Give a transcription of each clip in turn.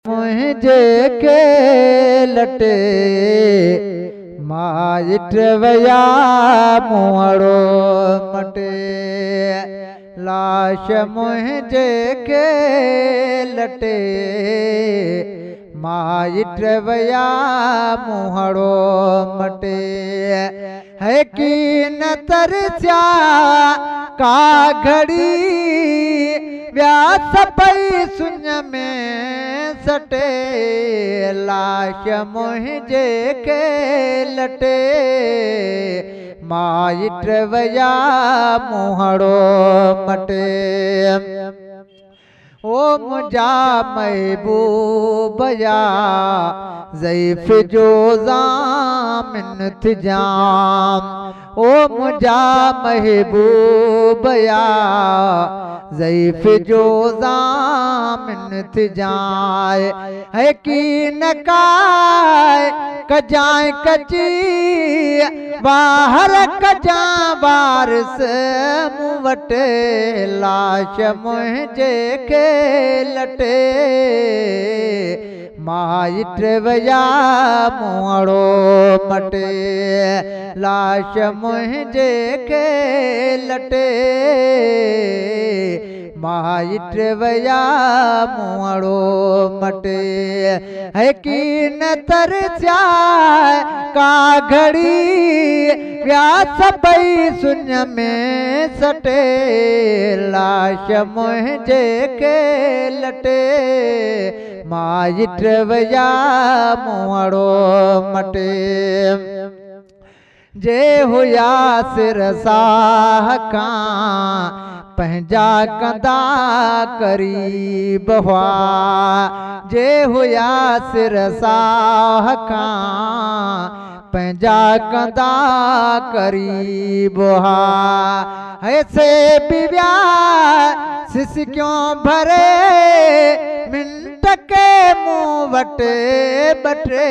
मुझे के लटे माइट वया मुहड़ो मटे लाश मुझे के लटे माइट वया मुहड़ो मटे है कि न तरस्या का घड़ी व्यास पई सुन में सटे लाश मुझे के लटे माइट वया मुहड़ो मटे ओ मुझा महबूब या ज़ईफ़ जो ज़ामिन जाम ओ मुझा महबूब या ज़ईफ़ जो ज़ामिन जाए है कि न काय कजाए कची बाहर कजा वारिस मूं वटे लाश मुझे के लटे माइट वया मुहड़ो मटे लाश मुझे के लटे माइट वया मुहड़ो मटे है कि न तरस्या का घड़ी व्यास पई सुन में सटे लाश मुझे के लटे माइट वया मुहड़ो मटे जे हुया सिर साह खां पंहिंजा कंदा करीब हुआ जे हुया सिर साह खां पंहिंजा कंदा करीब हुआ ऐसे बिव्या सिस क्यों भरे मिंट के मुँह वटे बटे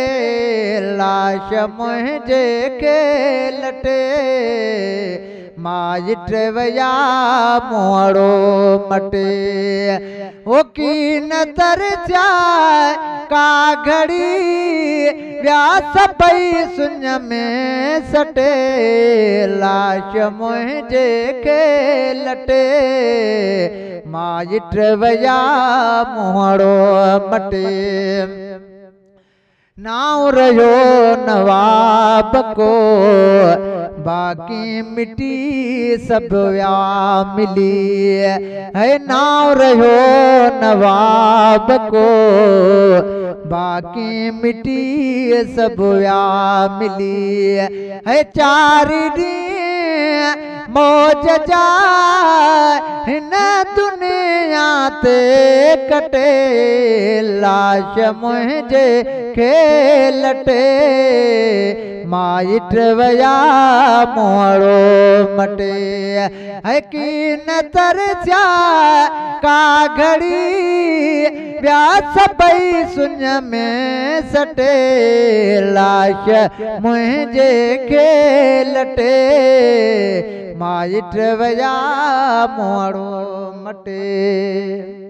लाश मुझे के लटे माइट वया मुहड़ो मटे ओ की न तरस्या का घड़ी व्यास पई सुन में सटे लाश मुझे के लटे माइट वया मुहड़ो मटे नाउ रहो नवाब को बाकी मिट्टी सब व्या मिली है नाउ रहो नवाब को बाकी मिट्टी सब व्या मिली है चारि ॾींहं मौज जा हिन दुनिया ते कटे लाश मुझे के लटे माइट वया मुहड़ो मटे है कि न तरस्या का घड़ी व्यास पई सुन में सटे लाश मुझे के लटे माइट वया मुहड़ो मटे।